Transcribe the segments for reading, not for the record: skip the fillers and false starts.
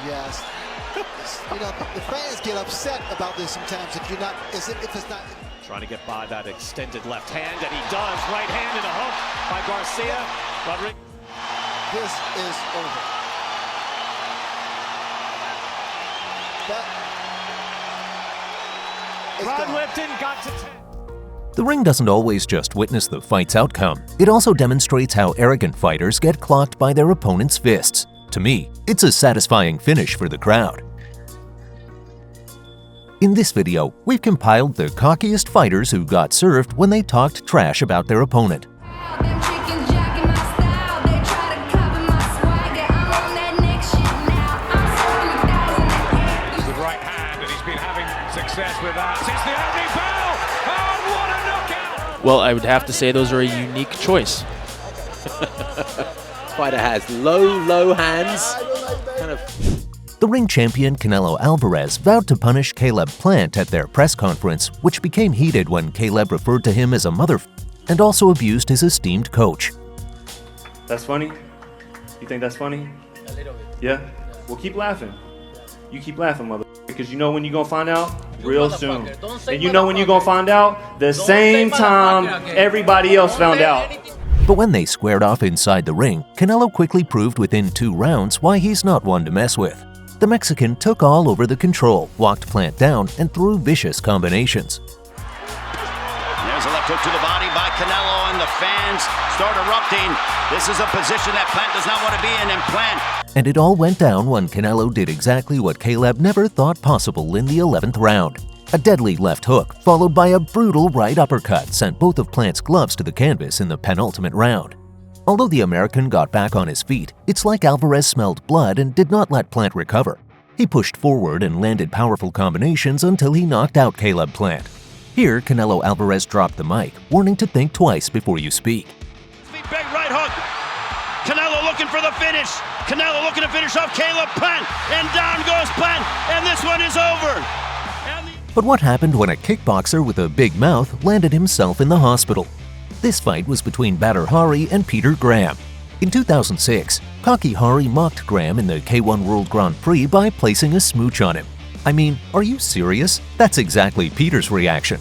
yes. You know, the fans get upset about this sometimes if you're not, if it's not. Trying to get by that extended left hand, and he does. Right hand and a hook by Garcia. Rodriguez. This is over. Ron Lipton got to 10. The ring doesn't always just witness the fight's outcome. It also demonstrates how arrogant fighters get clocked by their opponent's fists. To me, it's a satisfying finish for the crowd. In this video, we've compiled the cockiest fighters who got served when they talked trash about their opponent. With that. It's the opening bell! Oh, what a knockout! Well, I would have to say those are a unique choice. Fighter has low hands. The ring champion Canelo Alvarez vowed to punish Caleb Plant at their press conference, which became heated when Caleb referred to him as a mother and also abused his esteemed coach. That's funny? You think that's funny? A little bit. Yeah? Well, keep laughing. You keep laughing, mother. Because you know when you're going to find out? Real soon. And you know when you're going to find out? The same time everybody else found out. But when they squared off inside the ring, Canelo quickly proved within 2 rounds why he's not one to mess with. The Mexican took all over the control, walked Plant down, and threw vicious combinations. There's a left hook to the body by Canelo, and the fans start erupting. This is a position that Plant does not want to be in, and Plant. And it all went down when Canelo did exactly what Caleb never thought possible in the 11th round. A deadly left hook, followed by a brutal right uppercut, sent both of Plant's gloves to the canvas in the penultimate round. Although the American got back on his feet, it's like Alvarez smelled blood and did not let Plant recover. He pushed forward and landed powerful combinations until he knocked out Caleb Plant. Here, Canelo Alvarez dropped the mic, warning to think twice before you speak. Big right hook. Canelo looking for the finish. Canelo looking to finish off Caleb Plant. And down goes Plant. And this one is over. But what happened when a kickboxer with a big mouth landed himself in the hospital? This fight was between Badr Hari and Peter Graham. In 2006, Cocky Hari mocked Graham in the K1 World Grand Prix by placing a smooch on him. I mean, are you serious? That's exactly Peter's reaction.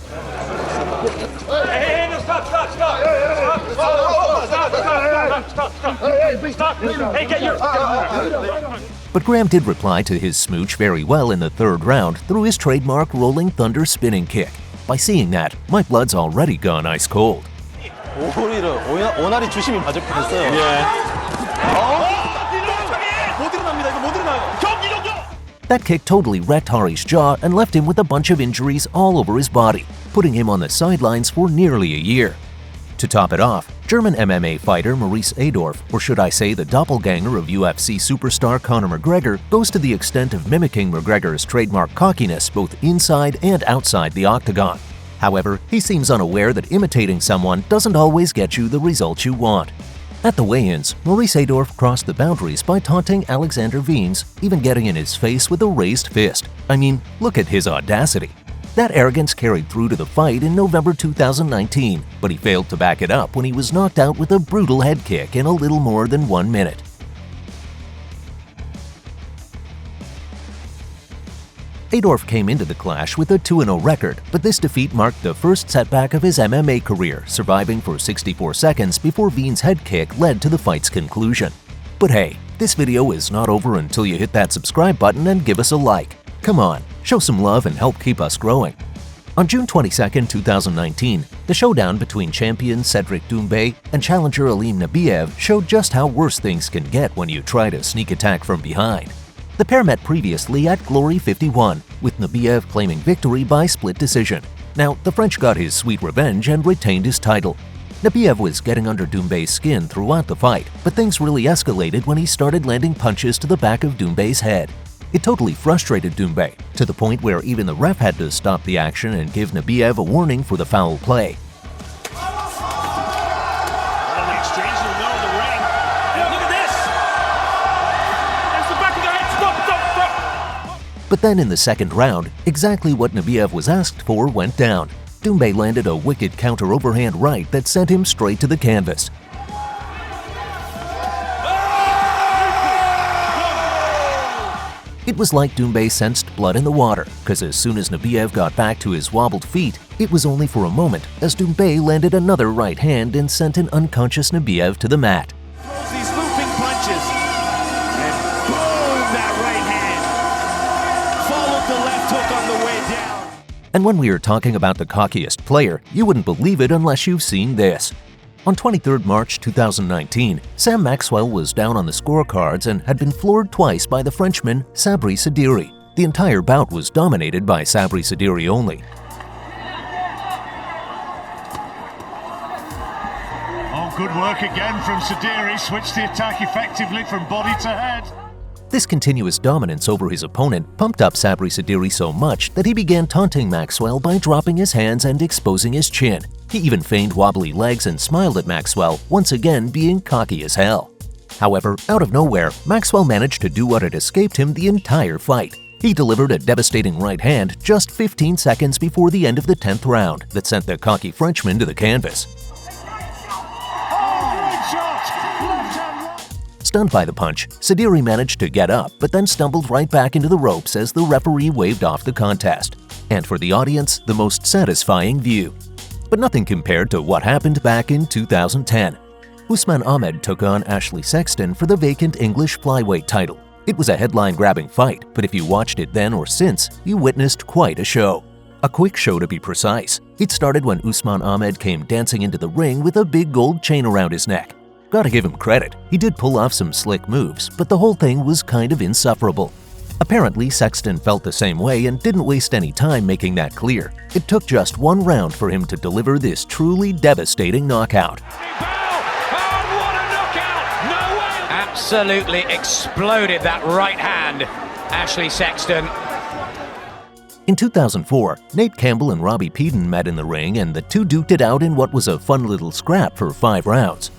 But Graham did reply to his smooch very well in the 3rd round through his trademark Rolling Thunder spinning kick. By seeing that, my blood's already gone ice cold. That kick totally wrecked Hari's jaw and left him with a bunch of injuries all over his body, putting him on the sidelines for nearly a year. To top it off, German MMA fighter Maurice Adorf, or should I say the doppelganger of UFC superstar Conor McGregor, goes to the extent of mimicking McGregor's trademark cockiness both inside and outside the octagon. However, he seems unaware that imitating someone doesn't always get you the results you want. At the weigh-ins, Maurice Adorf crossed the boundaries by taunting Alexander Viens, even getting in his face with a raised fist. I mean, look at his audacity. That arrogance carried through to the fight in November 2019, but he failed to back it up when he was knocked out with a brutal head kick in a little more than 1 minute. Adorf came into the clash with a 2-0 record, but this defeat marked the first setback of his MMA career, surviving for 64 seconds before Viens' head kick led to the fight's conclusion. But hey, this video is not over until you hit that subscribe button and give us a like. Come on, show some love and help keep us growing. On June 22, 2019, the showdown between champion Cedric Doumbé and challenger Alim Nabiev showed just how worse things can get when you try to sneak attack from behind. The pair met previously at Glory 51, with Nabiev claiming victory by split decision. Now, the French got his sweet revenge and retained his title. Nabiev was getting under Doumbé's skin throughout the fight, but things really escalated when he started landing punches to the back of Doumbé's head. It totally frustrated Doumbé, to the point where even the ref had to stop the action and give Nabiev a warning for the foul play. But then in the 2nd round, exactly what Nabiev was asked for went down. Doumbé landed a wicked counter overhand right that sent him straight to the canvas. It was like Doumbé sensed blood in the water, because as soon as Nabiev got back to his wobbled feet, it was only for a moment as Doumbé landed another right hand and sent an unconscious Nabiev to the mat. Throws these looping punches. And boom, that right hand. Followed the left hook on the way down. And when we are talking about the cockiest player, you wouldn't believe it unless you've seen this. On 23 March 2019, Sam Maxwell was down on the scorecards and had been floored twice by the Frenchman Sabri Sediri. The entire bout was dominated by Sabri Sediri only. Oh, good work again from Sediri. Switched the attack effectively from body to head. This continuous dominance over his opponent pumped up Sabri Sediri so much that he began taunting Maxwell by dropping his hands and exposing his chin. He even feigned wobbly legs and smiled at Maxwell, once again being cocky as hell. However, out of nowhere, Maxwell managed to do what had escaped him the entire fight. He delivered a devastating right hand just 15 seconds before the end of the 10th round that sent the cocky Frenchman to the canvas. Stunned by the punch, Sediri managed to get up, but then stumbled right back into the ropes as the referee waved off the contest. And for the audience, the most satisfying view. But nothing compared to what happened back in 2010. Usman Ahmed took on Ashley Sexton for the vacant English flyweight title. It was a headline-grabbing fight, but if you watched it then or since, you witnessed quite a show. A quick show to be precise. It started when Usman Ahmed came dancing into the ring with a big gold chain around his neck. Gotta give him credit, he did pull off some slick moves, but the whole thing was kind of insufferable. Apparently, Sexton felt the same way and didn't waste any time making that clear. It took just one round for him to deliver this truly devastating knockout. Absolutely exploded that right hand, Ashley Sexton. In 2004, Nate Campbell and Robbie Peden met in the ring and the two duked it out in what was a fun little scrap for 5 rounds.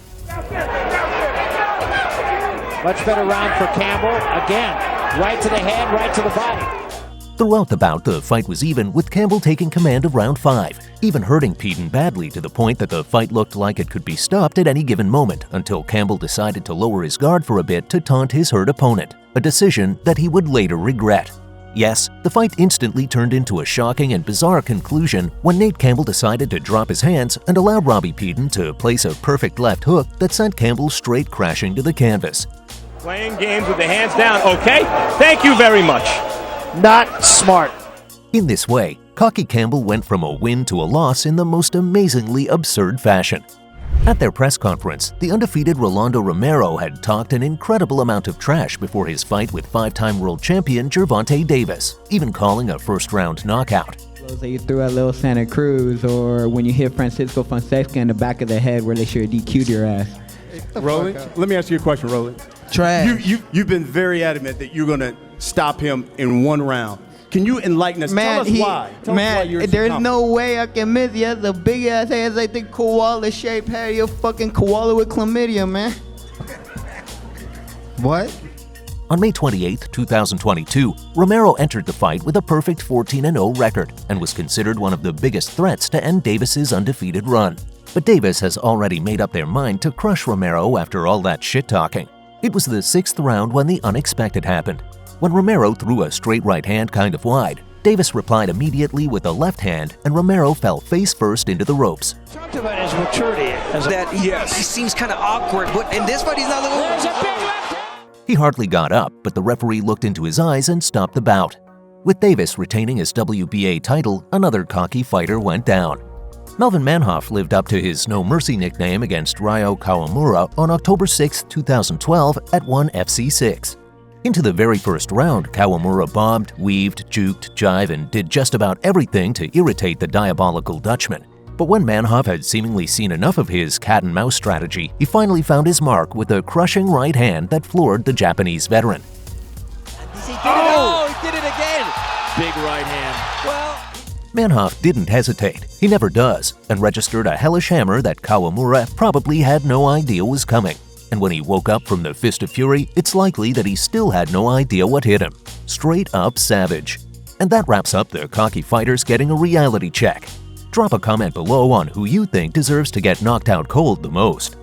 Much better round for Campbell. Again, right to the head, right to the body. Throughout the bout, the fight was even, with Campbell taking command of round 5, even hurting Peden badly to the point that the fight looked like it could be stopped at any given moment until Campbell decided to lower his guard for a bit to taunt his hurt opponent, a decision that he would later regret. Yes, the fight instantly turned into a shocking and bizarre conclusion when Nate Campbell decided to drop his hands and allowed Robbie Peden to place a perfect left hook that sent Campbell straight crashing to the canvas. Playing games with the hands down, okay? Thank you very much. Not smart. In this way, cocky Campbell went from a win to a loss in the most amazingly absurd fashion. At their press conference, the undefeated Rolando Romero had talked an incredible amount of trash before his fight with 5-time world champion Gervonta Davis, even calling a first-round knockout. So you threw at Lil Santa Cruz, or when you hit Francisco Fonseca in the back of the head where they should have DQ'd your ass. Roland, let me ask you a question, Roland. Trash. You've been very adamant that you're going to stop him in 1 round. Can you enlighten us? Tell us why. Tell us why you're so there's confident. no way I can miss. He has a big ass hands like the koala-shaped hair. You're fucking koala with chlamydia, man. What? On May 28, 2022, Romero entered the fight with a perfect 14-0 record and was considered one of the biggest threats to end Davis's undefeated run. But Davis has already made up their mind to crush Romero after all that shit-talking. It was the 6th round when the unexpected happened. When Romero threw a straight right hand kind of wide, Davis replied immediately with a left hand, and Romero fell face first into the ropes. Talked about his maturity. He seems kind of awkward, but in this fight he's not looking. There's a big left. He hardly got up, but the referee looked into his eyes and stopped the bout. With Davis retaining his WBA title, another cocky fighter went down. Melvin Manhoff lived up to his No Mercy nickname against Ryo Kawamura on October 6, 2012 at ONE FC6. Into the very first round, Kawamura bobbed, weaved, juked, jived, and did just about everything to irritate the diabolical Dutchman. But when Manhoff had seemingly seen enough of his cat-and-mouse strategy, he finally found his mark with a crushing right hand that floored the Japanese veteran. He did it again! Big right hand. Well, Manhoff didn't hesitate, he never does, and registered a hellish hammer that Kawamura probably had no idea was coming. And when he woke up from the fist of fury, it's likely that he still had no idea what hit him. Straight up savage. And that wraps up the cocky fighters getting a reality check. Drop a comment below on who you think deserves to get knocked out cold the most.